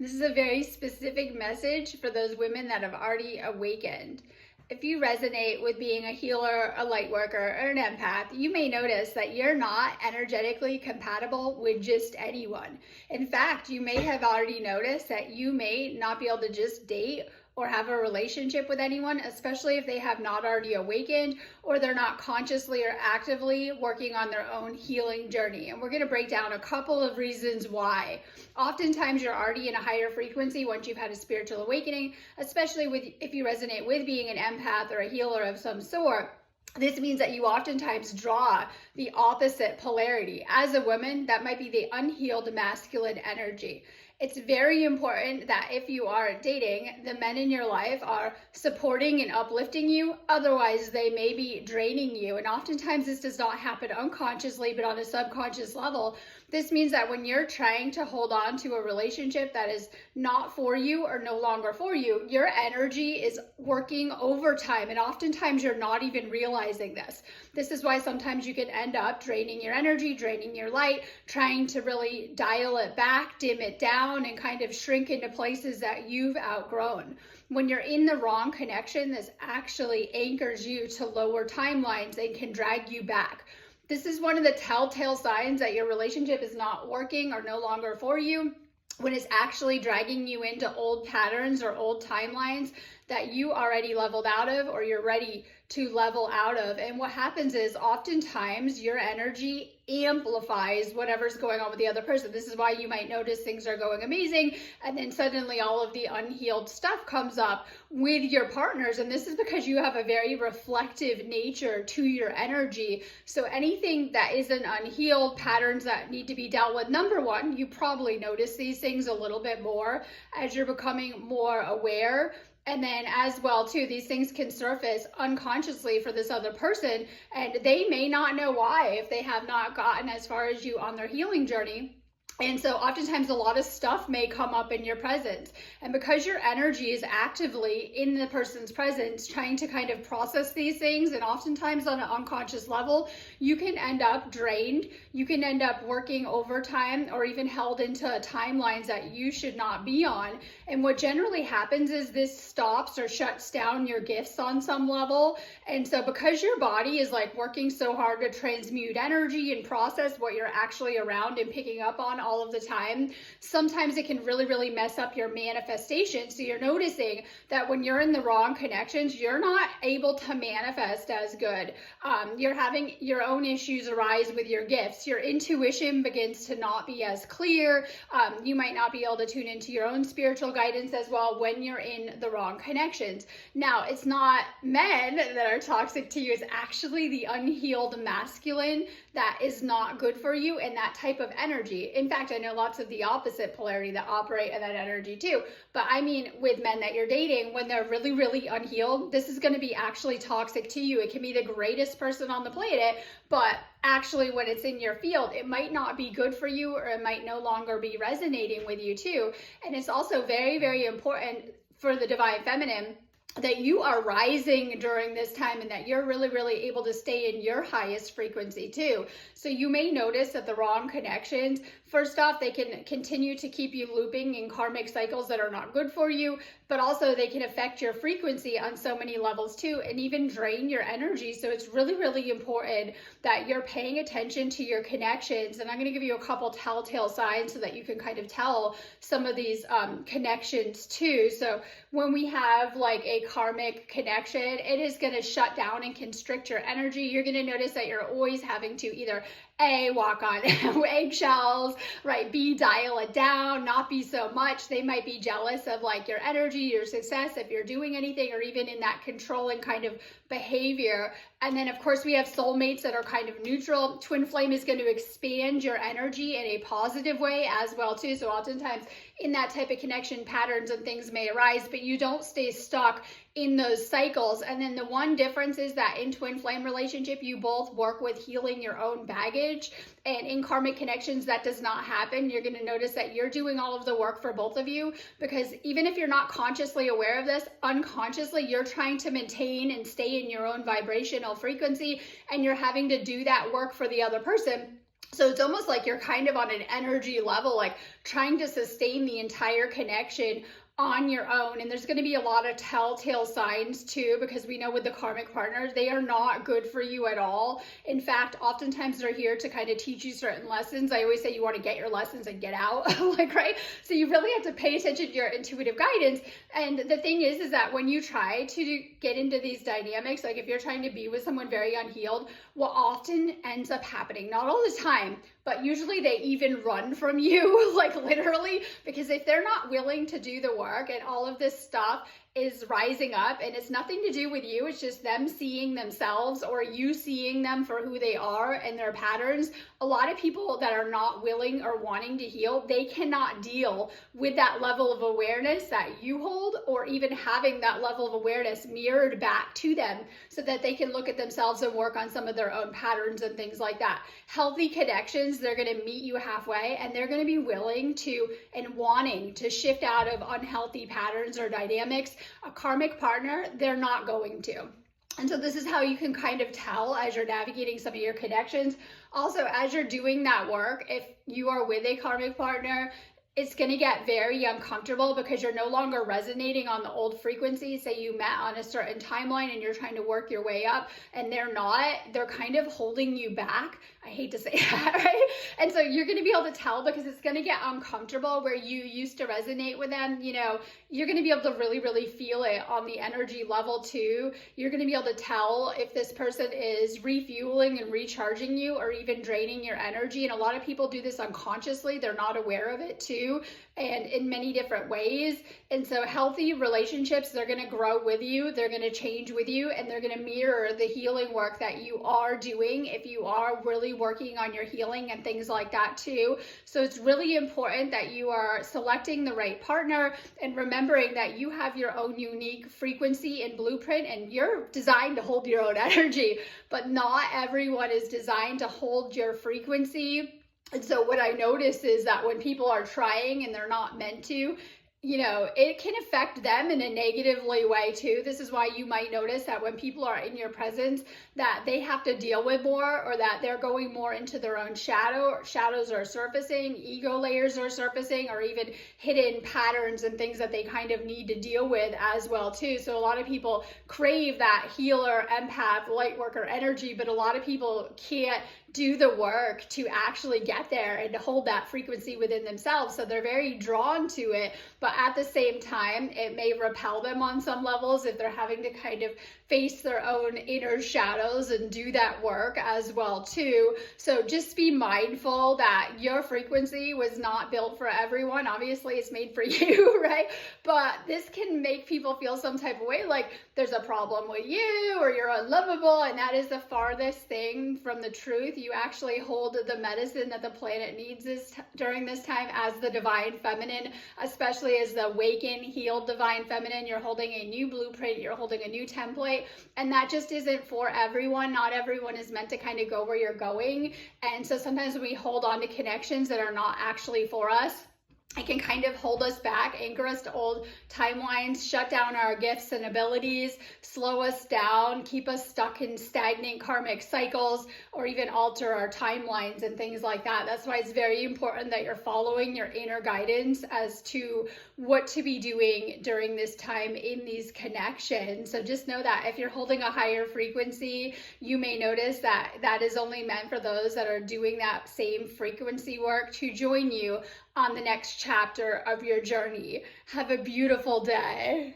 This is a very specific message for those women that have already awakened. If you resonate with being a healer, a light worker, or an empath, you may notice that you're not energetically compatible with just anyone. In fact, you may have already noticed that you may not be able to just date or have a relationship with anyone, especially if they have not already awakened or they're not consciously or actively working on their own healing journey. And we're going to break down a couple of reasons why. Oftentimes you're already in a higher frequency once you've had a spiritual awakening, especially if you resonate with being an empath or a healer of some sort. This means that you oftentimes draw the opposite polarity. As a woman, that might be the unhealed masculine energy. It's very important that if you are dating, the men in your life are supporting and uplifting you. Otherwise, they may be draining you. And oftentimes this does not happen unconsciously, but on a subconscious level. This means that when you're trying to hold on to a relationship that is not for you or no longer for you, your energy is working overtime. And oftentimes you're not even realizing this. This is why sometimes you can end up draining your energy, draining your light, trying to really dial it back, dim it down, and kind of shrink into places that you've outgrown. When you're in the wrong connection, this actually anchors you to lower timelines and can drag you back. This is one of the telltale signs that your relationship is not working or no longer for you, when it's actually dragging you into old patterns or old timelines that you already leveled out of or you're ready to level out of. And what happens is oftentimes your energy amplifies whatever's going on with the other person. This is why you might notice things are going amazing and then suddenly all of the unhealed stuff comes up with your partners. And this is because you have a very reflective nature to your energy. So anything that isn't unhealed, patterns that need to be dealt with, number one, you probably notice these things a little bit more as you're becoming more aware. And then as well too, these things can surface unconsciously for this other person, and they may not know why if they have not gotten as far as you on their healing journey. And so oftentimes a lot of stuff may come up in your presence. And because your energy is actively in the person's presence, trying to kind of process these things, and oftentimes on an unconscious level, you can end up drained. You can end up working overtime or even held into timelines that you should not be on. And what generally happens is this stops or shuts down your gifts on some level. And so because your body is like working so hard to transmute energy and process what you're actually around and picking up on all of the time, sometimes it can really, really mess up your manifestation. So you're noticing that when you're in the wrong connections, you're not able to manifest as good. You're having your own issues arise with your gifts. Your intuition begins to not be as clear. You might not be able to tune into your own spiritual guidance as well when you're in the wrong connections. Now, it's not men that are toxic to you. It's actually the unhealed masculine that is not good for you and that type of energy. In fact, I know lots of the opposite polarity that operate in that energy too. But I mean, with men that you're dating, when they're really, really unhealed, this is going to be actually toxic to you. It can be the greatest person on the planet, but actually when it's in your field, it might not be good for you, or it might no longer be resonating with you too. And it's also very, very important for the divine feminine that you are rising during this time and that you're really, really able to stay in your highest frequency too. So you may notice that the wrong connections, first off, they can continue to keep you looping in karmic cycles that are not good for you, but also they can affect your frequency on so many levels too, and even drain your energy. So it's really, really important that you're paying attention to your connections. And I'm going to give you a couple telltale signs so that you can kind of tell some of these connections too. So when we have like a karmic connection, it is going to shut down and constrict your energy. You're going to notice that you're always having to either A, walk on eggshells, right? B, dial it down, not be so much. They might be jealous of like your energy, your success, if you're doing anything, or even in that controlling kind of behavior. And then of course we have soulmates that are kind of neutral. Twin flame is going to expand your energy in a positive way as well too. So oftentimes in that type of connection, patterns and things may arise, but you don't stay stuck in those cycles. And then the one difference is that in twin flame relationship, you both work with healing your own baggage. And in karmic connections, that does not happen. You're going to notice that you're doing all of the work for both of you, because even if you're not consciously aware of this, unconsciously, you're trying to maintain and stay in your own vibrational frequency, and you're having to do that work for the other person. So it's almost like you're kind of on an energy level, like trying to sustain the entire connection on your own. And there's going to be a lot of telltale signs too, because we know with the karmic partners, they are not good for you at all. In fact, oftentimes they're here to kind of teach you certain lessons. I always say you want to get your lessons and get out, like, right? So you really have to pay attention to your intuitive guidance. And the thing is that when you try to get into these dynamics, like if you're trying to be with someone very unhealed, what often ends up happening, not all the time, but usually they even run from you, like literally, because if they're not willing to do the work and all of this stuff is rising up, and it's nothing to do with you, it's just them seeing themselves or you seeing them for who they are and their patterns. A lot of people that are not willing or wanting to heal, they cannot deal with that level of awareness that you hold, or even having that level of awareness mirrored back to them so that they can look at themselves and work on some of their own patterns and things like that. Healthy connections, they're going to meet you halfway, and they're going to be willing to and wanting to shift out of unhealthy patterns or dynamics. A karmic partner, they're not going to. And so this is how you can kind of tell as you're navigating some of your connections. Also, as you're doing that work, if you are with a karmic partner, it's going to get very uncomfortable because you're no longer resonating on the old frequency. Say you met on a certain timeline and you're trying to work your way up and they're not, they're kind of holding you back. I hate to say that, right? And so you're going to be able to tell because it's going to get uncomfortable where you used to resonate with them. You know, you're going to be able to really, really feel it on the energy level too. You're going to be able to tell if this person is refueling and recharging you or even draining your energy. And a lot of people do this unconsciously. They're not aware of it too, and in many different ways. And so healthy relationships, they're going to grow with you, they're going to change with you, and they're going to mirror the healing work that you are doing if you are really working on your healing and things like that too. So it's really important that you are selecting the right partner and remembering that you have your own unique frequency and blueprint, and you're designed to hold your own energy, but not everyone is designed to hold your frequency. And so what I notice is that when people are trying and they're not meant to, you know, it can affect them in a negatively way too. This is why you might notice that when people are in your presence that they have to deal with more, or that they're going more into their own shadow, or shadows are surfacing, ego layers are surfacing, or even hidden patterns and things that they kind of need to deal with as well too. So a lot of people crave that healer, empath, light worker energy, but a lot of people can't do the work to actually get there and to hold that frequency within themselves. So they're very drawn to it, but at the same time, it may repel them on some levels if they're having to kind of face their own inner shadows and do that work as well too. So just be mindful that your frequency was not built for everyone. Obviously it's made for you, right? But this can make people feel some type of way, like there's a problem with you or you're unlovable, and that is the farthest thing from the truth. You actually hold the medicine that the planet needs during this time as the divine feminine, especially as the awakened, healed divine feminine. You're holding a new blueprint, you're holding a new template, and that just isn't for everyone. Not everyone is meant to kind of go where you're going. And so sometimes we hold on to connections that are not actually for us. It can kind of hold us back, anchor us to old timelines, shut down our gifts and abilities, slow us down, keep us stuck in stagnant karmic cycles, or even alter our timelines and things like that. That's why it's very important that you're following your inner guidance as to what to be doing during this time in these connections. So just know that if you're holding a higher frequency, you may notice that that is only meant for those that are doing that same frequency work to join you on the next chapter of your journey. Have a beautiful day.